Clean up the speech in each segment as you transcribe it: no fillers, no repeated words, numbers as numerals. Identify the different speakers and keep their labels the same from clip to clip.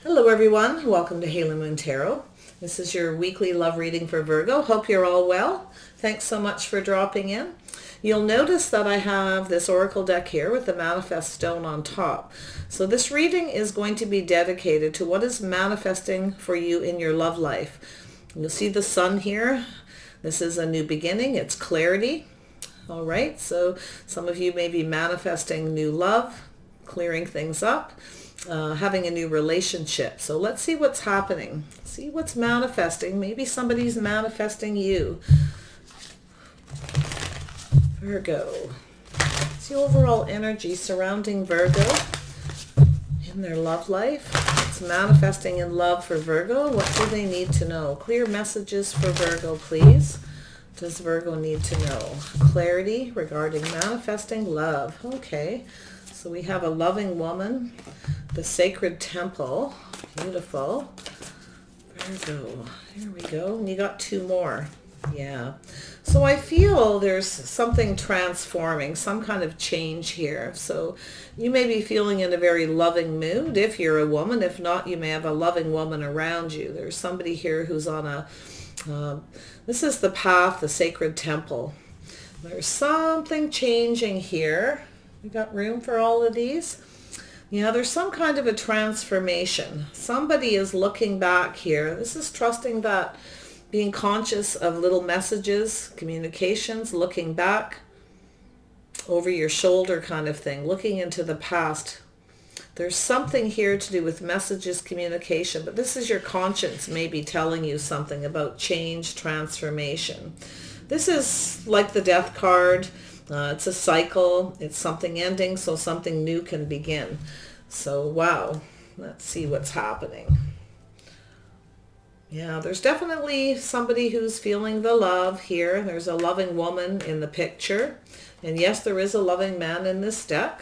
Speaker 1: Hello everyone, welcome to Healingthe. This is your weekly love reading for Virgo. Hope you're all well. Thanks so much for dropping in. You'll notice that I have this oracle deck here with the manifest stone on top. So this reading is going to be dedicated to what is manifesting for you in your love life. You'll see the sun here. This is a new beginning. It's clarity. All right, so some of you may be manifesting new love, clearing things up. Having a new relationship. So let's see what's happening. See what's manifesting. Maybe somebody's manifesting you. Virgo. It's the overall energy surrounding Virgo in their love life. It's manifesting in love for Virgo. What do they need to know? Clear messages for Virgo, please. Does Virgo need to know? Clarity regarding manifesting love. Okay. So we have a loving woman, the sacred temple, beautiful. Virgo, here we go. And you got two more. Yeah. So I feel there's something transforming, some kind of change here. So you may be feeling in a very loving mood if you're a woman. If not, you may have a loving woman around you. There's somebody here who's on a, this is the path, the sacred temple. There's something changing here. We got room for all of these. Yeah, there's some kind of a transformation. Somebody is looking back here. This is trusting that, being conscious of little messages, communications, looking back over your shoulder kind of thing, looking into the past. There's something here to do with messages, communication, but this is your conscience maybe telling you something about change, transformation. This is like the death card. It's a cycle. It's something ending so something new can begin. So, wow. Let's see what's happening. Yeah, there's definitely somebody who's feeling the love here. There's a loving woman in the picture. And yes, there is a loving man in this deck.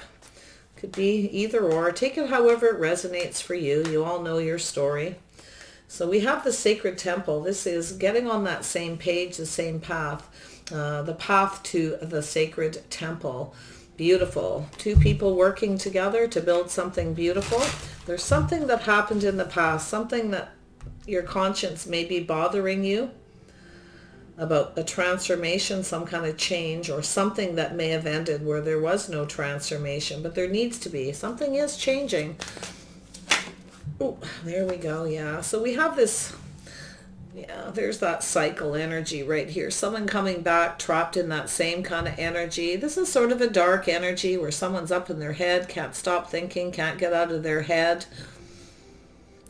Speaker 1: Could be either or. Take it however it resonates for you. You all know your story. So we have the sacred temple. This is getting on that same page, the same path. The path to the sacred temple. Beautiful. Two people working together to build something beautiful. There's something that happened in the past, something that your conscience may be bothering you about a transformation, some kind of change, or something that may have ended where there was no transformation, but there needs to be. Something is changing. Oh, there we go. Yeah. So we have this. Yeah, there's that cycle energy right here. Someone coming back trapped in that same kind of energy. This is sort of a dark energy where someone's up in their head, can't stop thinking, can't get out of their head.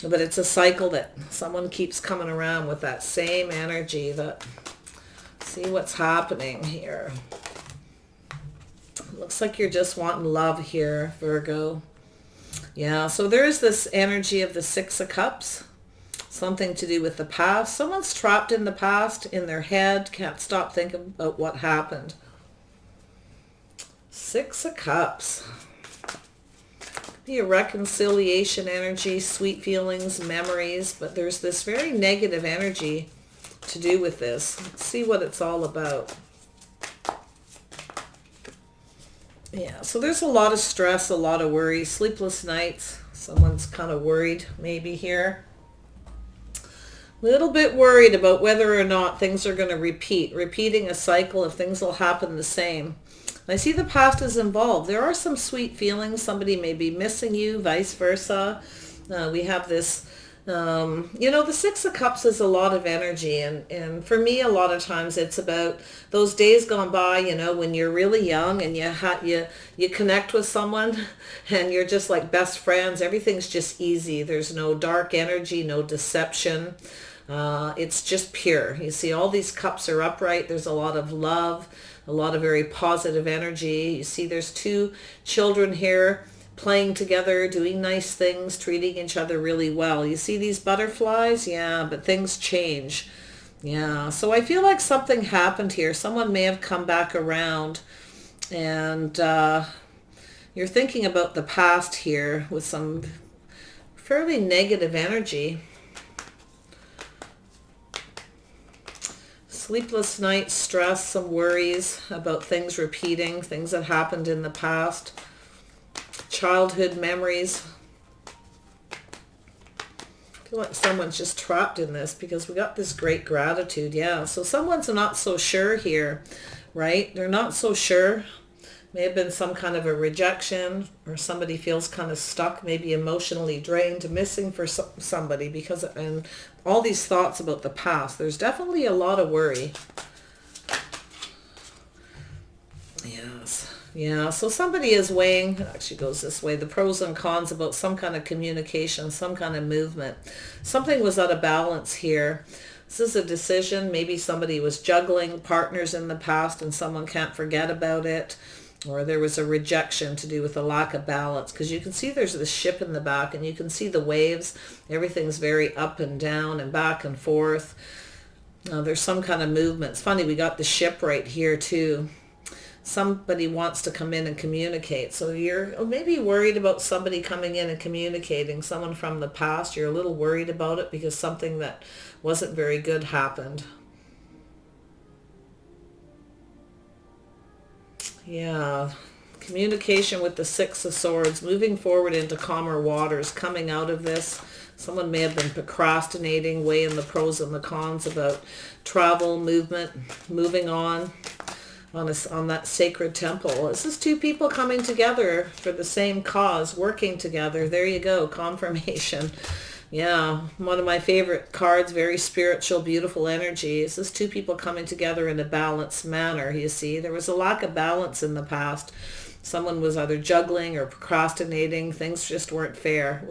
Speaker 1: But it's a cycle that someone keeps coming around with that same energy. That, see what's happening here. Looks like you're just wanting love here, Virgo. Yeah, so there's this energy of the Six of Cups. Something to do with the past. Someone's trapped in the past, in their head, can't stop thinking about what happened. Six of Cups. Be a reconciliation energy, sweet feelings, memories, but there's this very negative energy to do with this. Let's see what it's all about. Yeah, so there's a lot of stress, a lot of worry, sleepless nights. Someone's kind of worried maybe here. Little bit worried about whether or not things are going to repeating a cycle, if things will happen the same. I see the past is involved. There are some sweet feelings. Somebody may be missing you, vice versa. We have this, the Six of Cups is a lot of energy. And for me, a lot of times it's about those days gone by, when you're really young and you connect with someone and you're just like best friends. Everything's just easy. There's no dark energy, no deception. It's just pure. You see all these cups are upright. There's a lot of love, a lot of very positive energy. You see there's two children here playing together, doing nice things, treating each other really well. You see these butterflies? Yeah, but things change. Yeah, so I feel like something happened here. Someone may have come back around and you're thinking about the past here with some fairly negative energy. Sleepless nights, stress, some worries about things repeating, things that happened in the past, childhood memories. feel like someone's just trapped in this because we got this great gratitude. Yeah, so someone's not so sure here, right? They're not so sure. May have been some kind of a rejection, or somebody feels kind of stuck, maybe emotionally drained, missing for somebody because, and all these thoughts about the past. There's definitely a lot of worry. Yes. Yeah, so somebody is weighing, it actually goes this way, the pros and cons about some kind of communication, some kind of movement. Something was out of balance here. This is a decision. Maybe somebody was juggling partners in the past and someone can't forget about it. Or there was a rejection to do with a lack of balance. Because you can see there's this ship in the back and you can see the waves. Everything's very up and down and back and forth. There's some kind of movement. It's funny, we got the ship right here too. Somebody wants to come in and communicate. So you're maybe worried about somebody coming in and communicating. Someone from the past, you're a little worried about it because something that wasn't very good happened. Yeah, communication with the Six of Swords, moving forward into calmer waters, coming out of this. Someone may have been procrastinating, weighing the pros and the cons about travel, movement, moving on that sacred temple. This is two people coming together for the same cause, working together. There you go, confirmation. Yeah, one of my favorite cards, very spiritual, beautiful energy. This is two people coming together in a balanced manner, you see. There was a lack of balance in the past. Someone was either juggling or procrastinating. Things just weren't fair.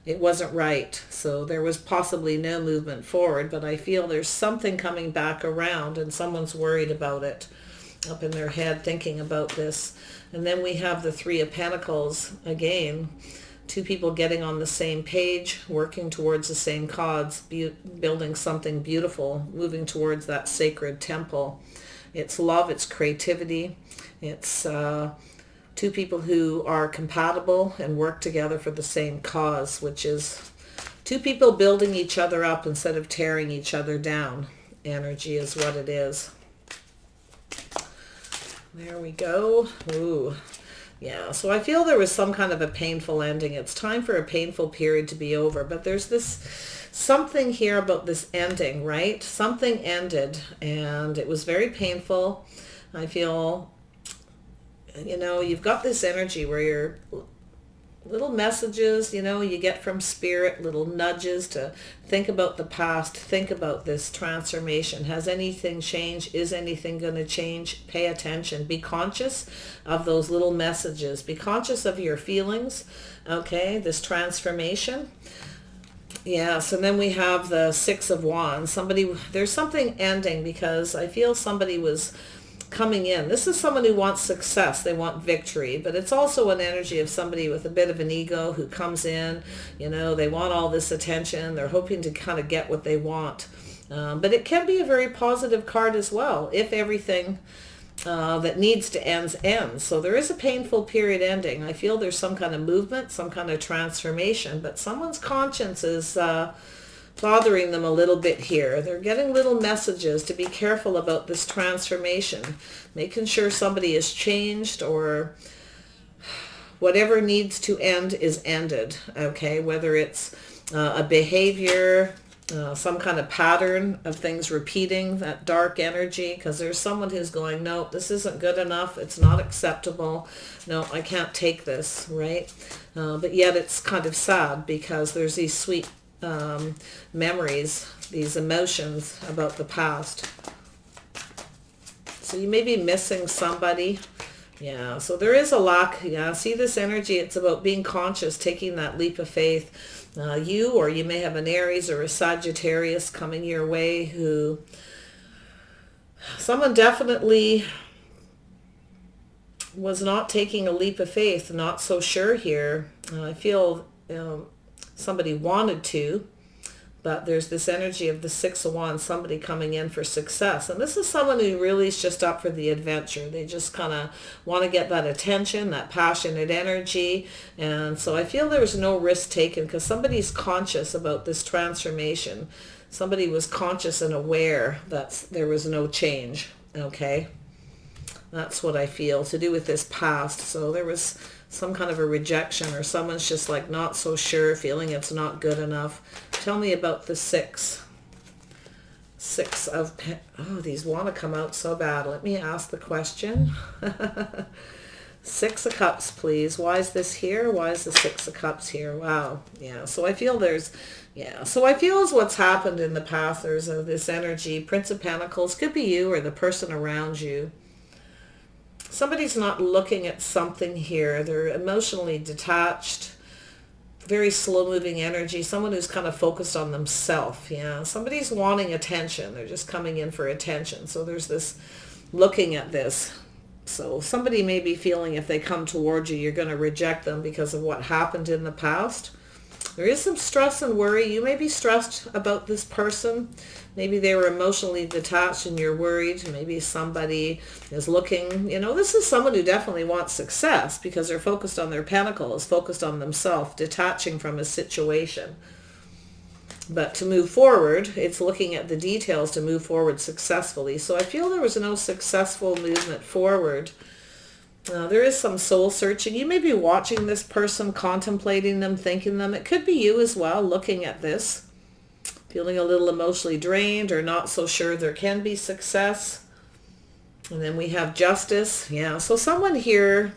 Speaker 1: It wasn't right. So there was possibly no movement forward, but I feel there's something coming back around and someone's worried about it, up in their head thinking about this. And then we have the Three of Pentacles again. Two people getting on the same page, working towards the same cause, building something beautiful, moving towards that sacred temple. It's love, it's creativity. It's two people who are compatible and work together for the same cause, which is two people building each other up instead of tearing each other down. Energy is what it is. There we go. Ooh. Yeah, so I feel there was some kind of a painful ending. It's time for a painful period to be over. But there's this something here about this ending, right? Something ended and it was very painful. I feel, you've got this energy where you're little messages, you get from spirit, little nudges to think about the past, think about this transformation. Has anything changed? Is anything going to change? Pay attention. Be conscious of those little messages. Be conscious of your feelings, okay? This transformation. Yes, and then we have the Six of Wands. There's something ending because I feel somebody was coming in. This is someone who wants success. They want victory, but it's also an energy of somebody with a bit of an ego who comes in, they want all this attention. They're hoping to kind of get what they want. But it can be a very positive card as well if everything that needs to end ends. So there is a painful period ending. I feel there's some kind of movement, some kind of transformation, but someone's conscience is bothering them a little bit here. They're getting little messages to be careful about this transformation, making sure somebody is changed or whatever needs to end is ended, okay? Whether it's a behavior, some kind of pattern of things repeating, that dark energy, because there's someone who's going, no, this isn't good enough. It's not acceptable. No, I can't take this, right? But yet it's kind of sad because there's these sweet memories, these emotions about the past. So you may be missing somebody. Yeah, so there is a lack. Yeah, see this energy, it's about being conscious, taking that leap of faith. Or you may have an Aries or a Sagittarius coming your way who, someone definitely was not taking a leap of faith, not so sure here. I feel somebody wanted to, but there's this energy of the Six of Wands, somebody coming in for success. And this is someone who really is just up for the adventure. They just kind of want to get that attention, that passionate energy. And so I feel there was no risk taken because somebody's conscious about this transformation. Somebody was conscious and aware that there was no change, okay? That's what I feel to do with this past. So there was some kind of a rejection or someone's just like not so sure, feeling it's not good enough. Tell me about the six. Six of oh, these want to come out so bad. Let me ask the question. Six of Cups, please. Why is this here? Why is the Six of Cups here? Wow. Yeah. So I feel there's, yeah. So I feel is what's happened in the past. There's this energy. Prince of Pentacles. Could be you or the person around you. Somebody's not looking at something here. They're emotionally detached. Very slow-moving energy. Someone who's kind of focused on themselves. Yeah. Somebody's wanting attention. They're just coming in for attention. So there's this looking at this. So somebody may be feeling if they come towards you, you're going to reject them because of what happened in the past. There is some stress and worry. You may be stressed about this person. Maybe they were emotionally detached and you're worried. Maybe somebody is looking, you know, this is someone who definitely wants success because they're focused on their pentacles, focused on themselves, detaching from a situation. But to move forward, it's looking at the details to move forward successfully. So I feel there was no successful movement forward. There is some soul searching. You may be watching this person, contemplating them, thinking them. It could be you as well, looking at this, feeling a little emotionally drained or not so sure there can be success. And then we have Justice. Yeah, so someone here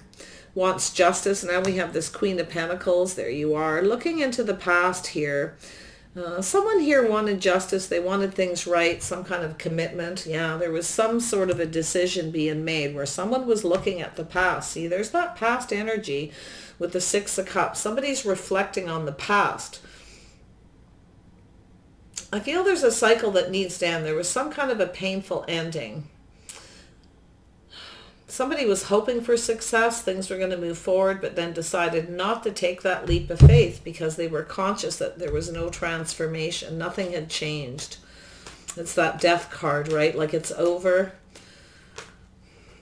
Speaker 1: wants justice. Now we have this Queen of Pentacles. There you are, looking into the past here. Someone here wanted justice. They wanted things right, some kind of commitment. Yeah, there was some sort of a decision being made where someone was looking at the past. See, there's that past energy with the Six of Cups. Somebody's reflecting on the past. I feel there's a cycle that needs to end. There was some kind of a painful ending. Somebody was hoping for success, things were going to move forward, but then decided not to take that leap of faith because they were conscious that there was no transformation. Nothing had changed. It's that Death card, right? Like it's over.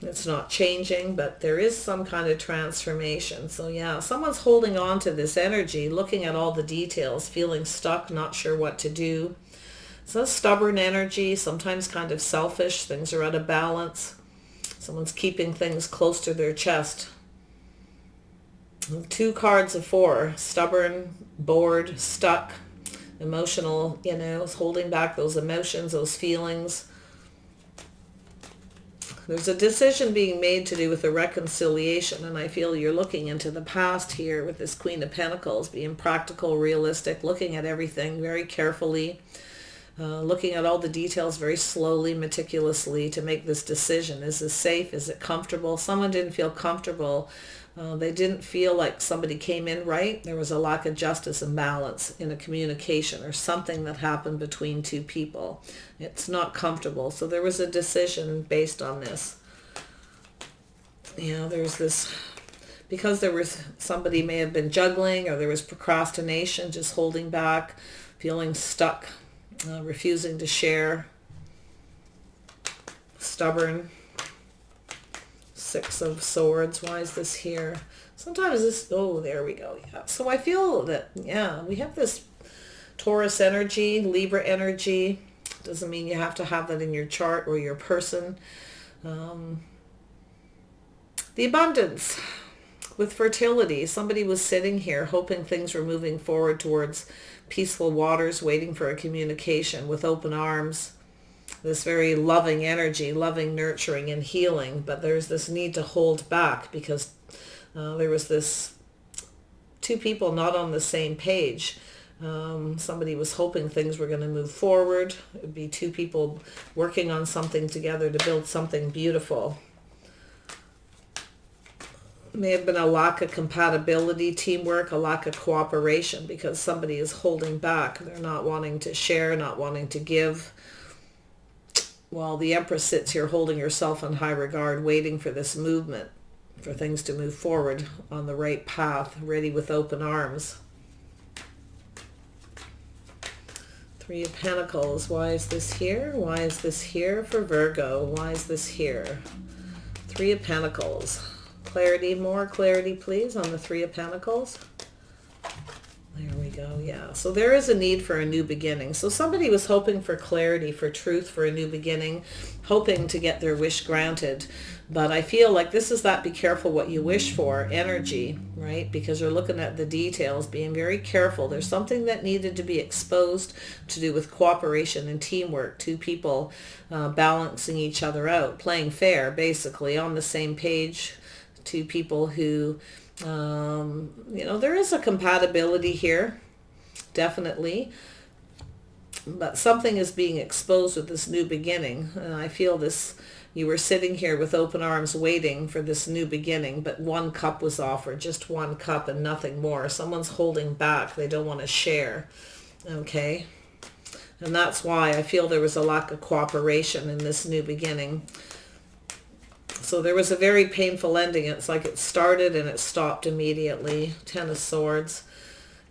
Speaker 1: It's not changing, but there is some kind of transformation. So yeah, someone's holding on to this energy, looking at all the details, feeling stuck, not sure what to do. It's a stubborn energy, sometimes kind of selfish. Things are out of balance. Someone's keeping things close to their chest. Two cards of four. Stubborn, bored, stuck, emotional, you know, holding back those emotions, those feelings. There's a decision being made to do with a reconciliation, and I feel you're looking into the past here with this Queen of Pentacles, being practical, realistic, looking at everything very carefully. Looking at all the details very slowly, meticulously to make this decision. Is this safe? Is it comfortable? Someone didn't feel comfortable. They didn't feel like somebody came in right. There was a lack of justice and balance in a communication or something that happened between two people. It's not comfortable. So there was a decision based on this. You know, there's this, because there was somebody may have been juggling or there was procrastination, just holding back, feeling stuck. Refusing to share, stubborn, Six of Swords. Why is this here? Sometimes this, oh, there we go. Yeah. So I feel that, yeah, we have this Taurus energy, Libra energy. Doesn't mean you have to have that in your chart or your person. The abundance with fertility. Somebody was sitting here hoping things were moving forward towards peaceful waters, waiting for a communication with open arms. This very loving energy, loving, nurturing, and healing. But there's this need to hold back because there was this two people not on the same page. Somebody was hoping things were going to move forward. It would be two people working on something together to build something beautiful. May have been a lack of compatibility, teamwork, a lack of cooperation because somebody is holding back. They're not wanting to share, not wanting to give. While the Empress sits here holding herself in high regard, waiting for this movement, for things to move forward on the right path, ready with open arms. Three of Pentacles. Why is this here? Why is this here for Virgo? Why is this here? Three of Pentacles. Clarity, more clarity, please, on the Three of Pentacles. There we go. Yeah. So there is a need for a new beginning. So somebody was hoping for clarity, for truth, for a new beginning, hoping to get their wish granted. But I feel like this is that be careful what you wish for energy, right? Because you're looking at the details, being very careful. There's something that needed to be exposed to do with cooperation and teamwork. Two people balancing each other out, playing fair, basically, on the same page. Two people who, there is a compatibility here, definitely. But something is being exposed with this new beginning. And I feel this, you were sitting here with open arms waiting for this new beginning, but one cup was offered, just one cup and nothing more. Someone's holding back. They don't want to share. Okay. And that's why I feel there was a lack of cooperation in this new beginning. So there was a very painful ending. It's like it started and it stopped immediately. Ten of Swords.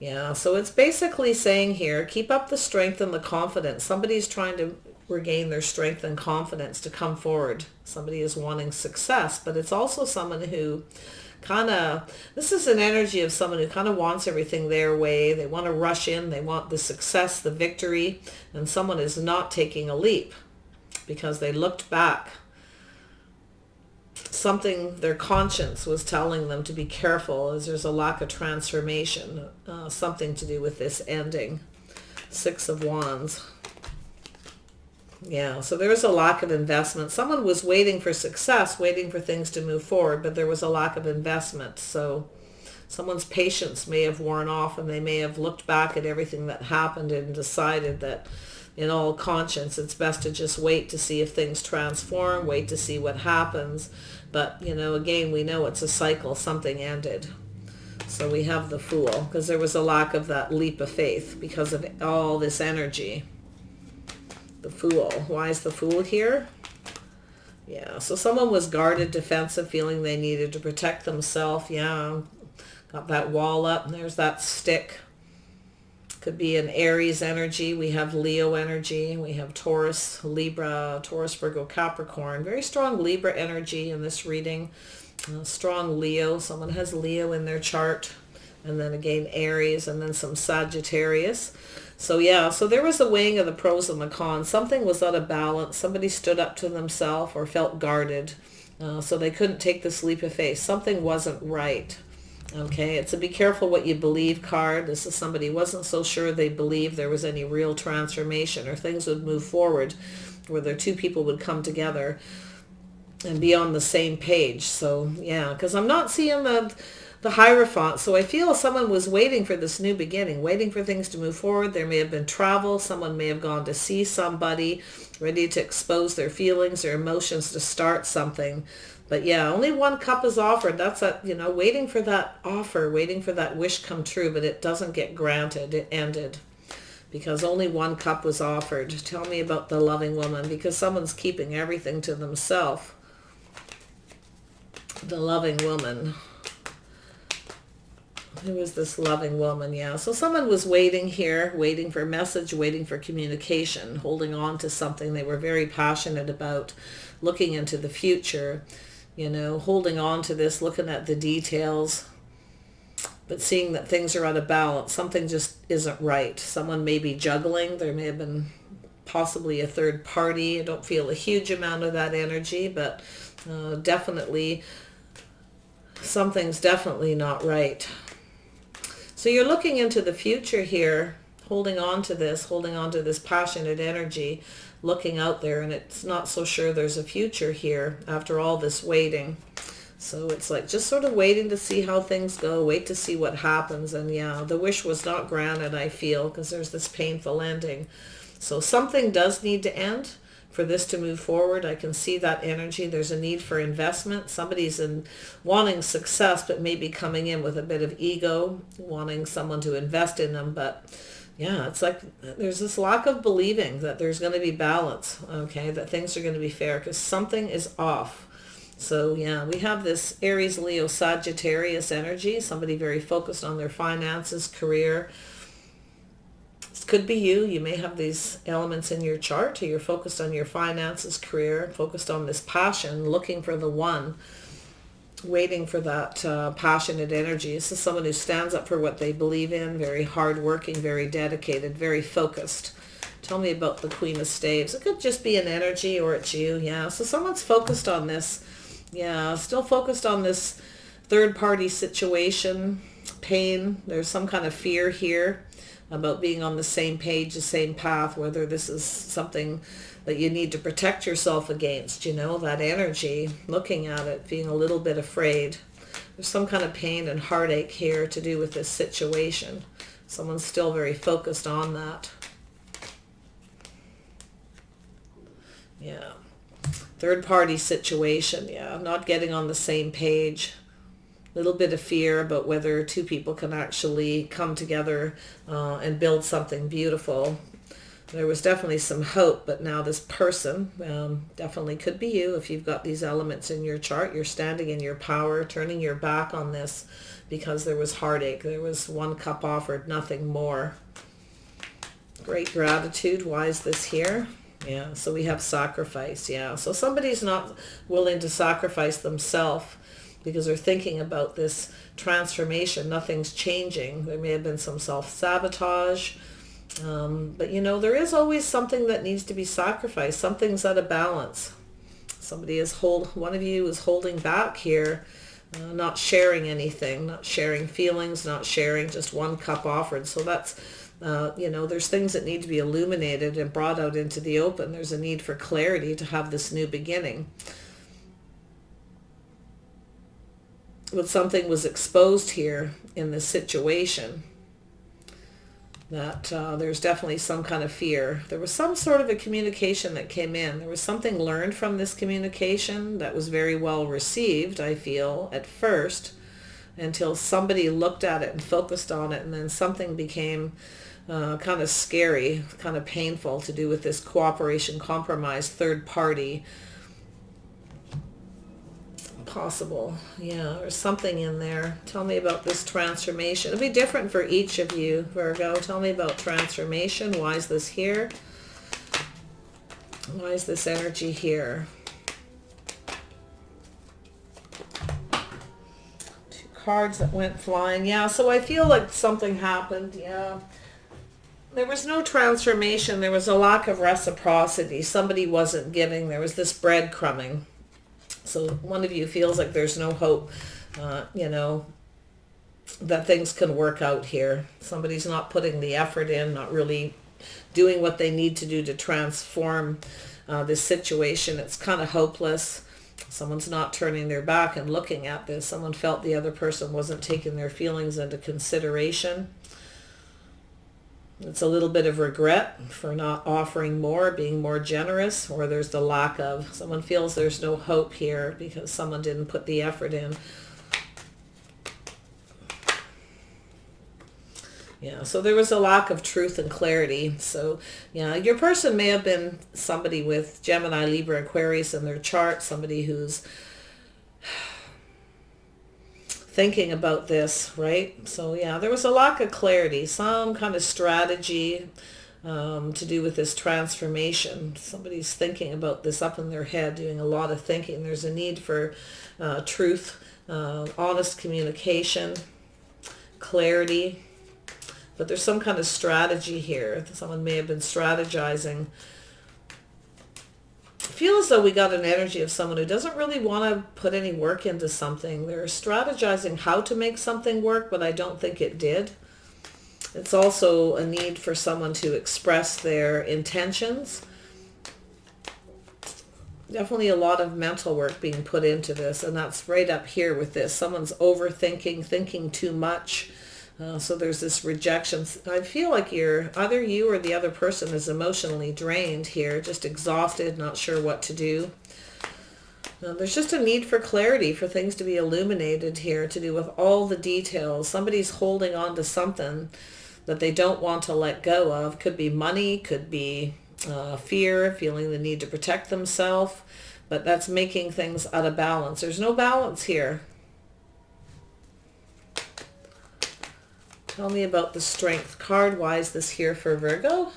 Speaker 1: Yeah, so it's basically saying here, keep up the strength and the confidence. Somebody's trying to regain their strength and confidence to come forward. Somebody is wanting success, but it's also someone who this is an energy of someone who kind of wants everything their way. They want to rush in. They want the success, the victory, and someone is not taking a leap because they looked back. Something, their conscience was telling them to be careful as there's a lack of transformation, something to do with this ending. Six of Wands. Yeah, so there was a lack of investment. Someone was waiting for success, waiting for things to move forward, but there was a lack of investment. So someone's patience may have worn off and they may have looked back at everything that happened and decided that in all conscience, it's best to just wait to see if things transform, wait to see what happens. But, again, we know it's a cycle. Something ended. So we have the Fool, because there was a lack of that leap of faith because of all this energy. The Fool. Why is the Fool here? Yeah, so someone was guarded, defensive, feeling they needed to protect themselves. Yeah, got that wall up, and there's that stick. Could be an Aries energy. We have Leo energy. We have Taurus, Libra, Taurus, Virgo, Capricorn. Very strong Libra energy in this reading. Strong Leo. Someone has Leo in their chart. And then again Aries, and then some Sagittarius. So yeah, so there was a weighing of the pros and the cons. Something was out of balance. Somebody stood up to themselves or felt guarded. So they couldn't take this leap of faith. Something wasn't right. Okay, it's a be careful what you believe card. This is somebody who wasn't so sure they believed there was any real transformation or things would move forward where the two people would come together and be on the same page. So yeah, because I'm not seeing the Hierophant. So I feel someone was waiting for this new beginning, waiting for things to move forward. There may have been travel. Someone may have gone to see somebody, ready to expose their feelings, their emotions, to start something. But yeah, only one cup is offered. That's waiting for that offer, waiting for that wish come true, but it doesn't get granted. It ended because only one cup was offered. Tell me about the loving woman, because someone's keeping everything to themselves. The loving woman. Who is this loving woman? Yeah, so someone was waiting here, waiting for a message, waiting for communication, holding on to something they were very passionate about, looking into the future. Holding on to this, looking at the details, but seeing that things are out of balance. Something just isn't right. Someone may be juggling. There may have been possibly a third party. I don't feel a huge amount of that energy, but definitely something's definitely not right. So you're looking into the future here, holding on to this passionate energy, looking out there, and it's not so sure there's a future here after all this waiting. So it's like just sort of waiting to see how things go, wait to see what happens. And yeah, the wish was not granted, I feel, because there's this painful ending. So something does need to end for this to move forward. I can see that energy. There's a need for investment. Somebody's wanting success, but maybe coming in with a bit of ego, wanting someone to invest in them. But yeah, it's like there's this lack of believing that there's going to be balance, okay, that things are going to be fair, because something is off. So yeah, we have this Aries, Leo, Sagittarius energy, somebody very focused on their finances, career. This could be you. You may have these elements in your chart, or you're focused on your finances, career, focused on this passion, looking for the one. waiting for that passionate energy. This is someone who stands up for what they believe in, very hardworking, very dedicated, very focused. Tell me about the Queen of Staves. It could just be an energy, or it's you. Yeah, so someone's focused on this. Yeah, still focused on this third-party situation, pain. There's some kind of fear here about being on the same page, the same path, whether this is something that you need to protect yourself against, you know, that energy, looking at it, being a little bit afraid. There's some kind of pain and heartache here to do with this situation. Someone's still very focused on that. Yeah. Third party situation, yeah. Not getting on the same page. A little bit of fear about whether two people can actually come together and build something beautiful. There was definitely some hope, but now this person definitely could be you. If you've got these elements in your chart, you're standing in your power, turning your back on this because there was heartache. There was one cup offered, nothing more. Great gratitude. Why is this here? Yeah, so we have sacrifice. Yeah, so somebody's not willing to sacrifice themselves because they're thinking about this transformation. Nothing's changing. There may have been some self-sabotage. But you know, there is always something that needs to be sacrificed. Something's at a balance. One of you is holding back here, not sharing anything, not sharing feelings, not sharing just one cup offered. So that's, you know, there's things that need to be illuminated and brought out into the open. There's a need for clarity to have this new beginning. But something was exposed here in this situation. That there's definitely some kind of fear. There was some sort of a communication that came in. There was something learned from this communication that was very well received, I feel, at first, until somebody looked at it and focused on it, and then something became kind of scary, kind of painful to do with this cooperation, compromise, third party. Possible. Yeah, there's something in there. Tell me about this transformation. It'll be different for each of you, Virgo. Tell me about transformation. Why is this here? Why is this energy here? Two cards that went flying. Yeah, so I feel like something happened. Yeah. There was no transformation. There was a lack of reciprocity. Somebody wasn't giving. There was this breadcrumbing. So one of you feels like there's no hope, you know, that things can work out here. Somebody's not putting the effort in, not really doing what they need to do to transform this situation. It's kind of hopeless. Someone's not turning their back and looking at this. Someone felt the other person wasn't taking their feelings into consideration. It's a little bit of regret for not offering more, being more generous, or there's the lack of. Someone feels there's no hope here because someone didn't put the effort in. Yeah, so there was a lack of truth and clarity. So, yeah, your person may have been somebody with Gemini, Libra, Aquarius in their chart, somebody who's thinking about this, right? So yeah, there was a lack of clarity, some kind of strategy to do with this transformation. Somebody's thinking about this up in their head, doing a lot of thinking. There's a need for truth, honest communication, clarity, but there's some kind of strategy here. Someone may have been strategizing. I feel as though we got an energy of someone who doesn't really want to put any work into something. They're strategizing how to make something work, but I don't think it did. It's also a need for someone to express their intentions. Definitely a lot of mental work being put into this, and that's right up here with this. Someone's overthinking, thinking too much. So there's this rejection. I feel like either you or the other person is emotionally drained here, just exhausted, not sure what to do. There's just a need for clarity, for things to be illuminated here, to do with all the details. Somebody's holding on to something that they don't want to let go of. Could be money, could be fear, feeling the need to protect themselves, but that's making things out of balance. There's no balance here. Tell me about the Strength card. Why is this here for Virgo?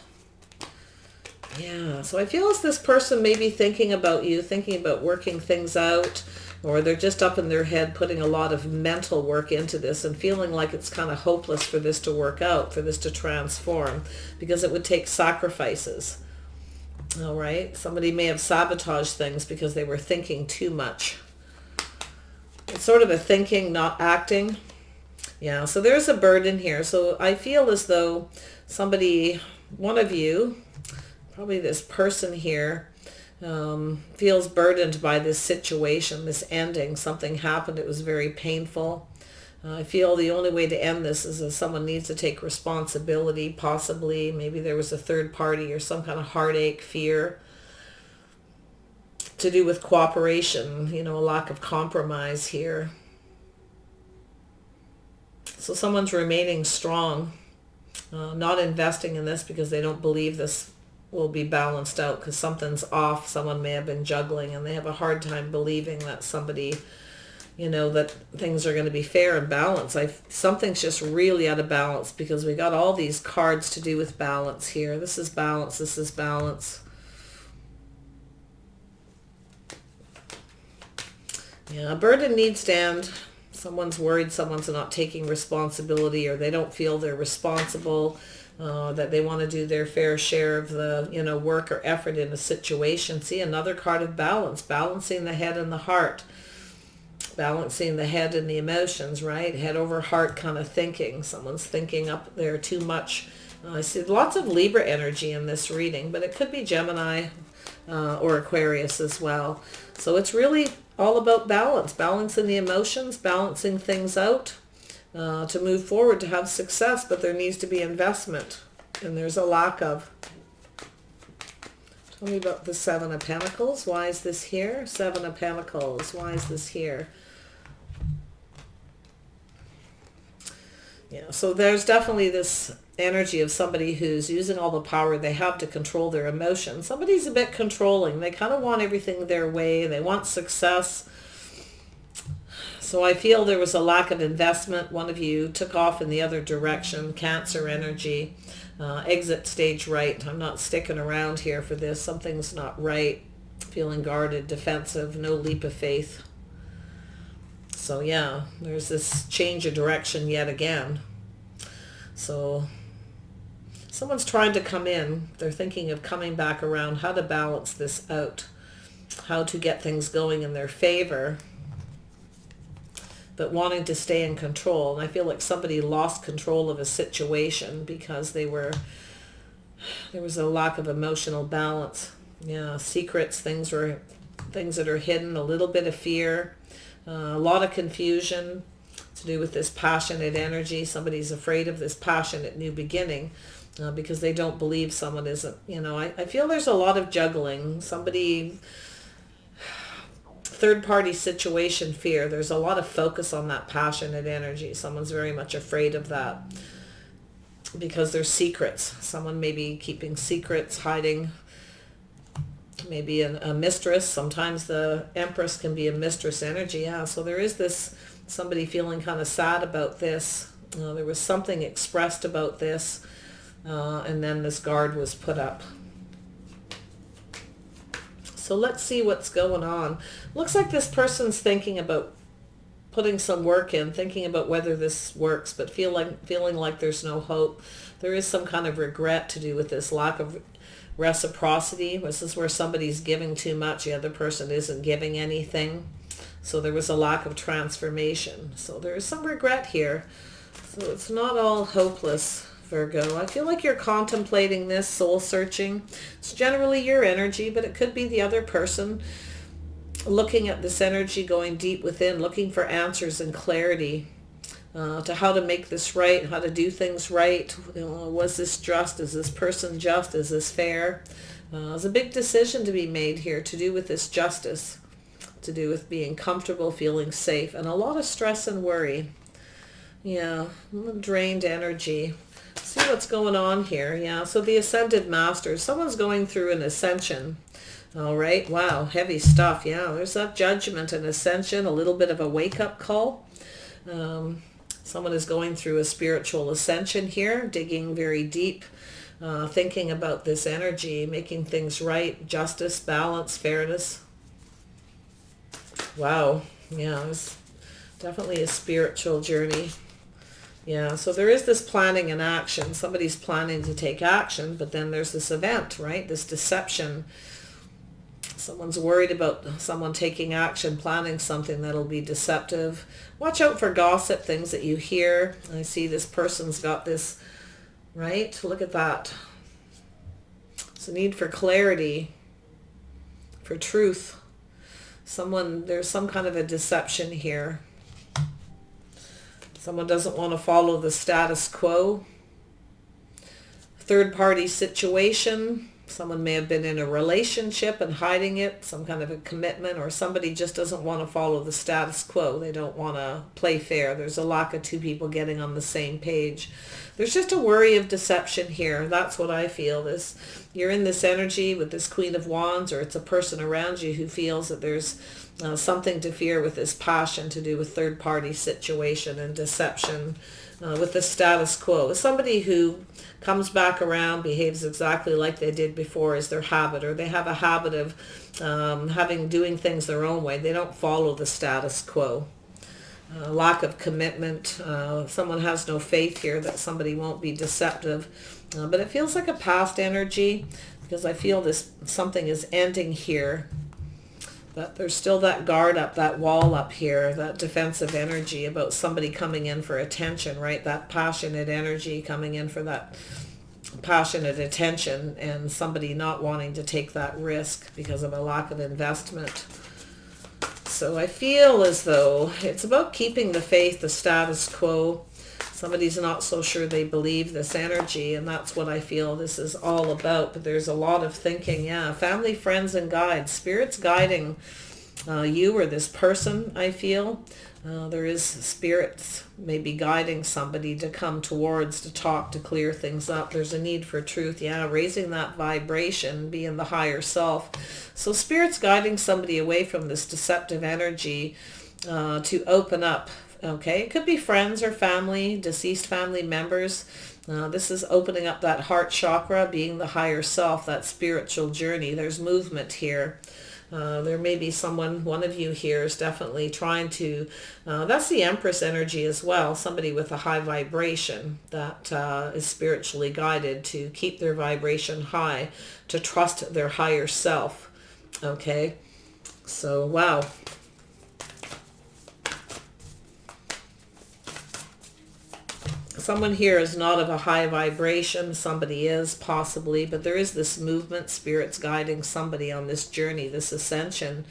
Speaker 1: Yeah, so I feel as this person may be thinking about you, thinking about working things out, or they're just up in their head putting a lot of mental work into this and feeling like it's kind of hopeless for this to work out, for this to transform, because it would take sacrifices. All right, somebody may have sabotaged things because they were thinking too much. It's sort of a thinking, not acting. Yeah, so there's a burden here. So I feel as though somebody, one of you, probably this person here, feels burdened by this situation, this ending. Something happened. It was very painful. I feel the only way to end this is if someone needs to take responsibility, possibly. Maybe there was a third party or some kind of heartache, fear to do with cooperation, a lack of compromise here. So someone's remaining strong, not investing in this because they don't believe this will be balanced out, because something's off. Someone may have been juggling and they have a hard time believing that somebody, that things are going to be fair and balanced. Something's just really out of balance, because we got all these cards to do with balance here. This is balance. This is balance. Yeah, a burden needs to end. Someone's worried someone's not taking responsibility, or they don't feel they're responsible, that they want to do their fair share of the, work or effort in a situation. See, another card of balance, balancing the head and the heart, balancing the head and the emotions, right? Head over heart kind of thinking. Someone's thinking up there too much. I see lots of Libra energy in this reading, but it could be Gemini or Aquarius as well. So it's really all about balance, balancing the emotions, balancing things out to move forward, to have success, but there needs to be investment, and there's a lack of. Tell me about the Seven of Pentacles. Why is this here? Seven of Pentacles. Why is this here? Yeah, so there's definitely this energy of somebody who's using all the power they have to control their emotions. Somebody's a bit controlling. They kind of want everything their way. They want success. So I feel there was a lack of investment. One of you took off in the other direction. Cancer energy. Exit stage right. I'm not sticking around here for this. Something's not right. Feeling guarded, defensive, no leap of faith. So yeah, there's this change of direction yet again. So someone's trying to come in. They're thinking of coming back around, how to balance this out, how to get things going in their favor, but wanting to stay in control. And I feel like somebody lost control of a situation because there was a lack of emotional balance. Yeah, secrets, things that are hidden, a little bit of fear, a lot of confusion to do with this passionate energy. Somebody's afraid of this passionate new beginning because they don't believe someone isn't, I feel there's a lot of juggling. Somebody, third party situation, fear. There's a lot of focus on that passionate energy. Someone's very much afraid of that because there's secrets. Someone may be keeping secrets, hiding. Maybe a mistress. Sometimes the Empress can be a mistress energy. Yeah, so there is this somebody feeling kind of sad about this. There was something expressed about this, and then this guard was put up. So let's see what's going on. Looks like this person's thinking about putting some work in, thinking about whether this works, but feeling like there's no hope. There is some kind of regret to do with this lack of reciprocity. This is where somebody's giving too much, the other person isn't giving anything. So there was a lack of transformation. So there is some regret here. So it's not all hopeless, Virgo. I feel like you're contemplating this, soul searching. It's generally your energy, but it could be the other person looking at this energy, going deep within, looking for answers and clarity to how to make this right, how to do things right. Was this just? Is this person just? Is this fair? There's a big decision to be made here to do with this justice, to do with being comfortable, feeling safe, and a lot of stress and worry. Yeah, drained energy. See what's going on here. Yeah, so the Ascended Masters. Someone's going through an ascension. All right, wow, heavy stuff. Yeah, there's that judgment and ascension, a little bit of a wake-up call. Someone is going through a spiritual ascension here, digging very deep, thinking about this energy, making things right, justice, balance, fairness. Wow, Yeah, it's definitely a spiritual journey. Yeah, so there is this planning and action. Somebody's planning to take action, but then there's this event, right? This deception. Someone's worried about someone taking action, planning something that'll be deceptive. Watch out for gossip, things that you hear. I see this person's got this, right? Look at that. It's a need for clarity, for truth. There's some kind of a deception here. Someone doesn't want to follow the status quo. Third party situation. Someone may have been in a relationship and hiding it, some kind of a commitment, or somebody just doesn't want to follow the status quo. They don't want to play fair. There's a lack of two people getting on the same page. There's just a worry of deception here. That's what I feel. You're in this energy with this Queen of Wands, or it's a person around you who feels that there's something to fear with this passion to do with third party situation and deception. With the status quo. Somebody who comes back around, behaves exactly like they did before is their habit, or they have a habit of doing things their own way. They don't follow the status quo. Lack of commitment. Someone has no faith here that somebody won't be deceptive. But it feels like a past energy, because I feel something is ending here. But there's still that guard up, that wall up here, that defensive energy about somebody coming in for attention, right? That passionate energy coming in for that passionate attention, and somebody not wanting to take that risk because of a lack of investment. So I feel as though it's about keeping the faith, the status quo. Somebody's not so sure they believe this energy, and that's what I feel this is all about. But there's a lot of thinking. Yeah, family, friends, and guides. Spirit's guiding you or this person, I feel. There is spirits maybe guiding somebody to come towards, to talk, to clear things up. There's a need for truth. Yeah, raising that vibration, being the higher self. So spirit's guiding somebody away from this deceptive energy to open up. Okay, it could be friends or family, deceased family members. This is opening up that heart chakra, being the higher self, that spiritual journey. There's movement here. There may be one of you here is definitely trying to, that's the Empress energy as well, somebody with a high vibration that is spiritually guided to keep their vibration high, to trust their higher self. Okay, so wow. Someone here is not of a high vibration. Somebody is, possibly, but there is this movement. Spirit's guiding somebody on this journey, this ascension.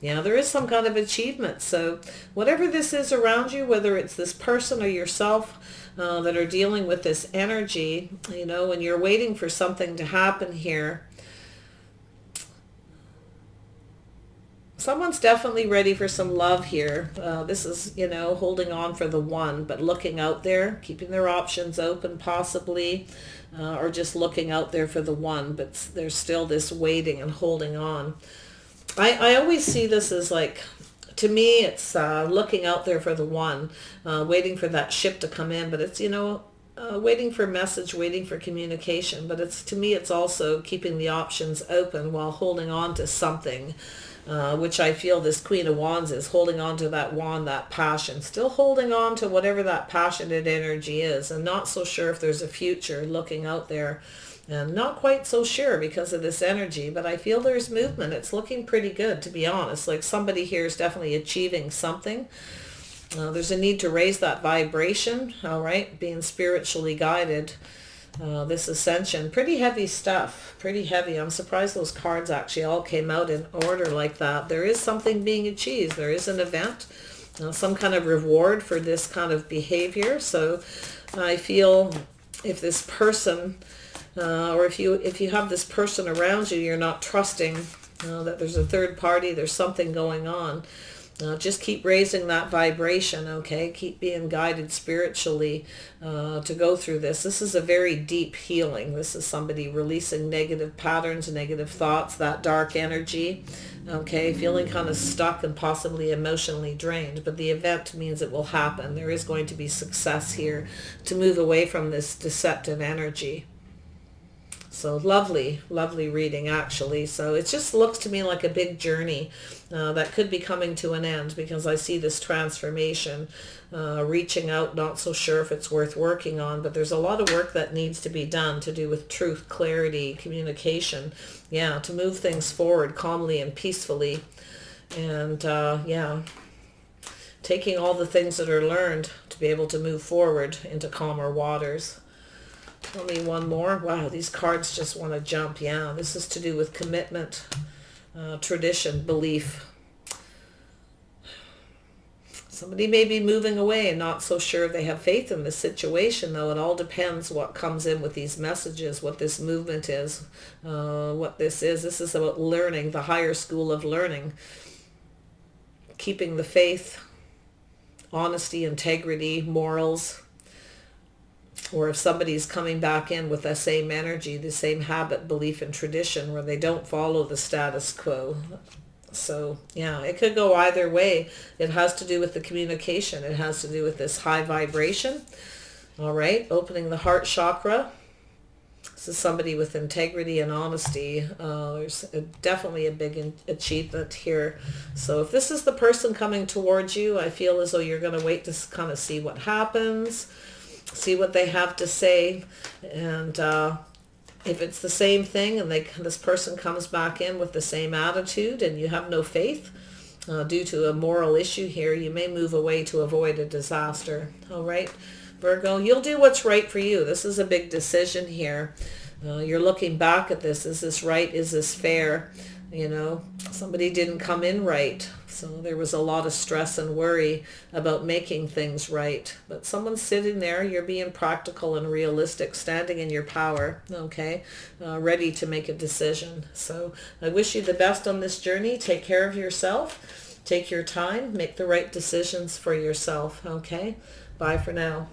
Speaker 1: Yeah, there is some kind of achievement. So whatever this is around you, whether it's this person or yourself that are dealing with this energy, when you're waiting for something to happen here, someone's definitely ready for some love here. This is, holding on for the one, but looking out there, keeping their options open possibly, or just looking out there for the one, but there's still this waiting and holding on. I always see this as like, to me, it's looking out there for the one, waiting for that ship to come in, but it's, waiting for message, waiting for communication. But to me, it's also keeping the options open while holding on to something. Which I feel this Queen of Wands is holding on to that wand, that passion, still holding on to whatever that passionate energy is, and not so sure if there's a future, looking out there, and not quite so sure because of this energy, but I feel there's movement. It's looking pretty good, to be honest. Like somebody here is definitely achieving something. There's a need to raise that vibration, all right, being spiritually guided. This ascension, pretty heavy stuff, pretty heavy. I'm surprised those cards actually all came out in order like that. There is something being achieved. There is an event, some kind of reward for this kind of behavior. So I feel if this person, or if you have this person around you, you're not trusting that there's a third party, there's something going on. Just keep raising that vibration, okay? Keep being guided spiritually to go through this. This is a very deep healing. This is somebody releasing negative patterns, negative thoughts, that dark energy, okay? Feeling kind of stuck and possibly emotionally drained. But the event means it will happen. There is going to be success here to move away from this deceptive energy. So lovely, lovely reading, actually. So it just looks to me like a big journey that could be coming to an end, because I see this transformation, reaching out, not so sure if it's worth working on, but there's a lot of work that needs to be done to do with truth, clarity, communication. Yeah, to move things forward calmly and peacefully. And yeah, taking all the things that are learned to be able to move forward into calmer waters. Tell me one more. Wow, these cards just want to jump. Yeah, this is to do with commitment, tradition, belief. Somebody may be moving away and not so sure they have faith in the situation, though. It all depends what comes in with these messages, what this movement is, what this is. This is about learning, the higher school of learning. Keeping the faith, honesty, integrity, morals. Or if somebody's coming back in with the same energy, the same habit, belief, and tradition, where they don't follow the status quo. So yeah, it could go either way. It has to do with the communication. It has to do with this high vibration. All right, opening the heart chakra. This is somebody with integrity and honesty. There's definitely a big achievement here. So if this is the person coming towards you, I feel as though you're going to wait to kind of see what happens. See what they have to say, and if it's the same thing and this person comes back in with the same attitude and you have no faith due to a moral issue here, you may move away to avoid a disaster. All right, Virgo, you'll do what's right for you. This is a big decision here. You're looking back at this. Is this right? Is this fair? You know, somebody didn't come in right. So there was a lot of stress and worry about making things right. But someone's sitting there, you're being practical and realistic, standing in your power, okay, ready to make a decision. So I wish you the best on this journey. Take care of yourself. Take your time. Make the right decisions for yourself, okay? Bye for now.